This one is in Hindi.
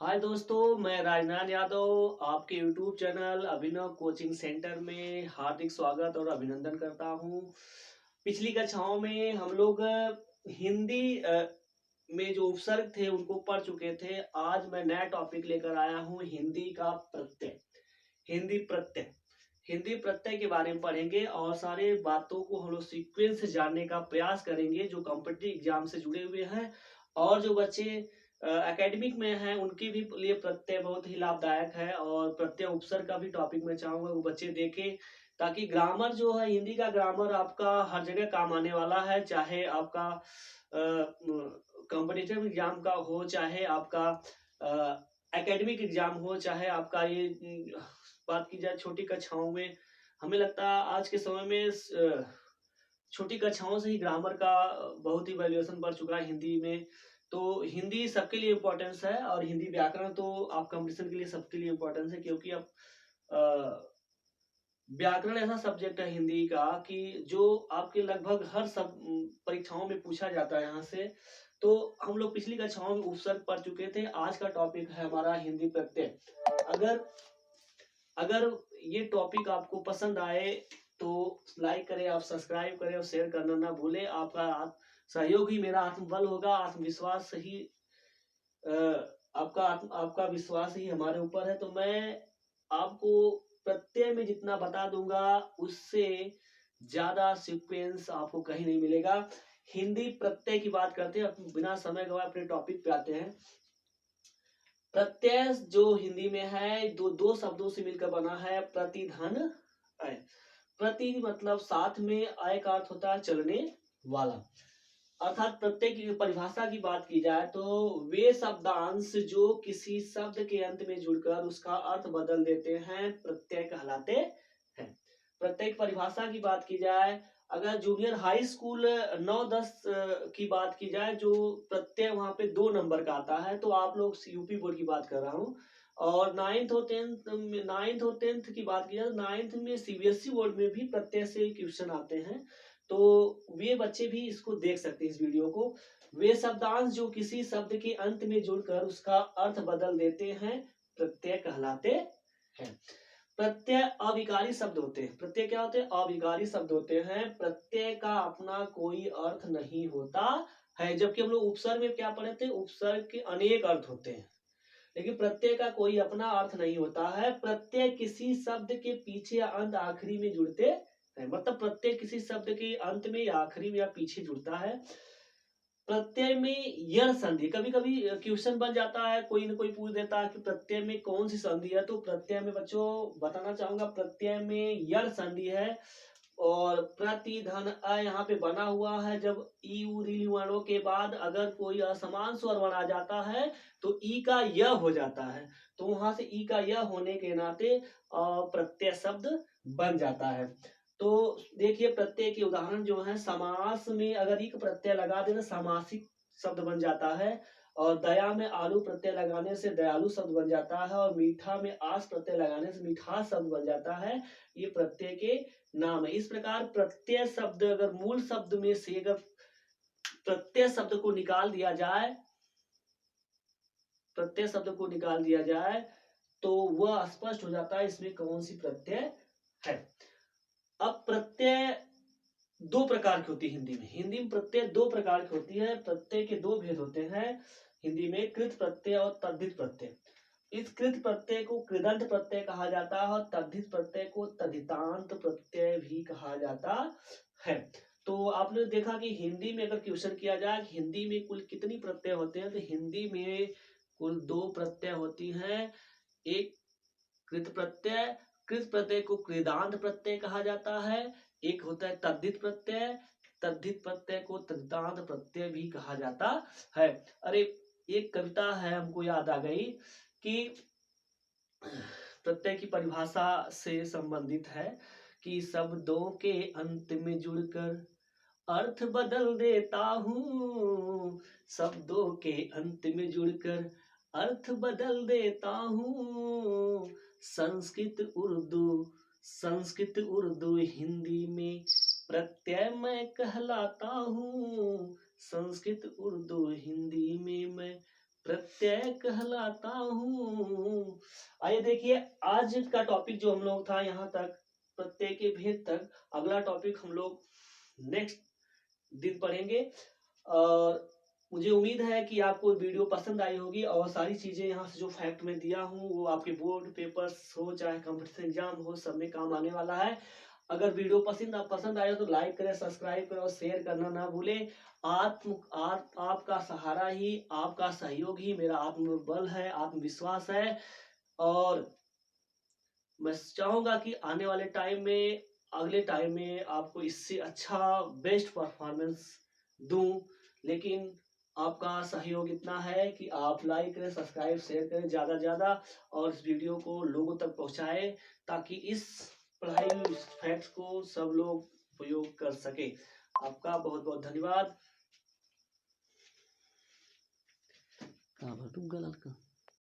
हाय दोस्तों, मैं राजनाथ यादव आपके यूट्यूब चैनल अभिनव कोचिंग सेंटर में हार्दिक स्वागत और अभिनंदन करता हूं। पिछली कक्षाओं में हम लोग हिंदी में जो उपसर्ग थे उनको पढ़ चुके थे। आज मैं नया टॉपिक लेकर आया हूं, हिंदी का प्रत्यय। हिंदी प्रत्यय हिंदी प्रत्यय के बारे में पढ़ेंगे और सारे बातों को हम लोग सीक्वेंस से जानने का प्रयास करेंगे जो कॉम्पिटिटिव एग्जाम से जुड़े हुए हैं। और जो बच्चे एकेडमिक में हैं उनके भी लिए प्रत्यय बहुत ही लाभदायक है। और प्रत्यय उपसर्ग का भी टॉपिक मैं चाहूंगा वो बच्चे देखें, ताकि ग्रामर जो है, हिंदी का ग्रामर आपका हर जगह काम आने वाला है। चाहे आपका कॉम्पिटिटिव एग्जाम का हो, चाहे आपका एकेडमिक एग्जाम हो, चाहे आपका ये बात की जाए छोटी कक्षाओं में। हमें लगता है आज के समय में छोटी कक्षाओं से ही ग्रामर का बहुत ही वैल्यूएशन बढ़ चुका है हिंदी में। तो हिंदी सबके लिए इम्पोर्टेंस है और हिंदी व्याकरण तो आप कंपटीशन के लिए सबके लिए इम्पोर्टेंस है, क्योंकि अब व्याकरण ऐसा सब्जेक्ट है हिंदी का कि जो आपके लगभग हर सब परीक्षाओं में पूछा जाता है यहाँ से। तो हम लोग पिछली कक्षाओं में उपसर्ग पढ़ चुके थे। आज का टॉपिक है हमारा हिंदी प्रत्यय। अगर अगर ये टॉपिक आपको पसंद आए तो लाइक करें, आप सब्सक्राइब करें और शेयर करना ना भूलें। आपका सहयोग ही मेरा आत्मबल होगा। आत्मविश्वास ही आपका विश्वास ही हमारे ऊपर है। तो मैं आपको प्रत्यय में जितना बता दूंगा उससे ज्यादा सीक्वेंस आपको कहीं नहीं मिलेगा। हिंदी प्रत्यय की बात करते हैं, बिना समय गवाए अपने टॉपिक पे आते हैं। प्रत्यय जो हिंदी में है दो दो शब्दों से मिलकर बना है, प्रतिधन अय। प्रति मतलब साथ में, अय का अर्थ होता है चलने वाला। अर्थात प्रत्यय की परिभाषा की बात की जाए तो वे शब्दांश जो किसी शब्द के अंत में जुड़कर उसका अर्थ बदल देते हैं प्रत्यय कहलाते हैं। प्रत्यय की परिभाषा की बात की जाए, अगर जूनियर हाई स्कूल 9-10 की बात की जाए, जो प्रत्यय वहां पे 2 नंबर का आता है, तो आप लोग यूपी बोर्ड की बात कर रहा हूँ। और नाइन्थ और टेंथ की बात की जाए तो नाइन्थ में सीबीएसई बोर्ड में भी प्रत्यय से क्वेश्चन आते हैं। तो वे बच्चे भी इसको देख सकते हैं, इस वीडियो को। वे शब्दांश जो किसी शब्द के अंत में जुड़कर उसका अर्थ बदल देते हैं प्रत्यय कहलाते हैं। प्रत्यय अविकारी शब्द होते हैं। प्रत्यय क्या होते हैं? अविकारी शब्द होते हैं। प्रत्यय का अपना कोई अर्थ नहीं होता है। जबकि हम लोग उपसर्ग में क्या पढ़े थे? उपसर्ग के अनेक अर्थ होते हैं, लेकिन प्रत्यय का कोई अपना अर्थ नहीं होता है। प्रत्यय किसी शब्द के पीछे या अंत आखिरी में जुड़ते हैं। मतलब प्रत्यय किसी शब्द के अंत में या आखिरी में या पीछे जुड़ता है। प्रत्यय में यण संधि, कभी कभी क्वेश्चन बन जाता है, कोई ना कोई पूछ देता है कि प्रत्यय में कौन सी संधि है। तो प्रत्यय में बच्चों बताना चाहूंगा, प्रत्यय में यण संधि है। और प्रतिधन अ यहाँ पे बना हुआ है। जब ई उ री वर्णों के बाद अगर कोई असमान स्वर वर्ण आ जाता है तो ई का य हो जाता है। तो वहां से ई का य होने के नाते प्रत्यय शब्द बन जाता है। तो देखिए, प्रत्यय के उदाहरण जो है, समास में अगर इक प्रत्यय लगा देना सामासिक शब्द बन जाता है। और दया में आलू प्रत्यय लगाने से दयालु शब्द बन जाता है। और मीठा में आस प्रत्यय लगाने से मिठास शब्द बन जाता है। ये प्रत्यय के नाम है। इस प्रकार प्रत्यय शब्द अगर मूल शब्द में से अगर प्रत्यय शब्द को निकाल दिया जाए, प्रत्यय शब्द को निकाल दिया जाए तो वह स्पष्ट हो जाता है इसमें कौन सी प्रत्यय है। अब प्रत्यय दो प्रकार की होती है हिंदी में। हिंदी में प्रत्यय दो प्रकार की होती है। प्रत्यय के दो भेद होते हैं हिंदी में, कृत प्रत्यय और तद्धित प्रत्यय। इस कृत प्रत्यय को कृदंत प्रत्यय कहा जाता है और तद्धित प्रत्यय को तद्धितांत प्रत्यय भी कहा जाता है। तो आपने देखा कि हिंदी में अगर क्वेश्चन किया जाए कि हिंदी में कुल कितनी प्रत्यय होते हैं, तो हिंदी में कुल 2 प्रत्यय होती हैं। एक कृत प्रत्यय, कृत प्रत्यय को कृदांत प्रत्यय कहा जाता है। एक होता है तद्धित प्रत्यय, तद्धित प्रत्यय को तद्धितांत प्रत्यय भी कहा जाता है। अरे, एक कविता है हमको याद आ गई कि प्रत्यय की परिभाषा से संबंधित है कि शब्दों के अंत में जुड़कर अर्थ बदल देता हूँ। शब्दों के अंत में जुड़कर अर्थ बदल देता हूँ। संस्कृत उर्दू हिंदी में प्रत्यय मैं कहलाता हूँ। संस्कृत उर्दू हिंदी में मैं प्रत्यय कहलाता हूँ। आइए देखिए, आज का टॉपिक जो हम लोग था यहाँ तक, प्रत्यय के भेद तक। अगला टॉपिक हम लोग नेक्स्ट दिन पढ़ेंगे। और मुझे उम्मीद है कि आपको वीडियो पसंद आई होगी और सारी चीजें यहाँ से जो फैक्ट में दिया हूँ वो आपके बोर्ड पेपर्स हो चाहे कंपटीशन एग्जाम हो, सब में काम आने वाला है। अगर वीडियो पसंद आया तो लाइक करें, सब्सक्राइब करें और शेयर करना ना भूलें। आपका सहारा ही, आपका सहयोग ही मेरा आत्मबल है, आत्मविश्वास है। और मैं चाहूंगा कि आने वाले टाइम में, अगले टाइम में आपको इससे अच्छा बेस्ट परफॉर्मेंस दूं। लेकिन आपका सहयोग इतना है कि आप लाइक करें, सब्सक्राइब शेयर करें ज्यादा से ज्यादा और इस वीडियो को लोगों तक पहुंचाएं ताकि इस पढ़ाई फैक्ट्स को सब लोग उपयोग कर सके। आपका बहुत बहुत धन्यवाद।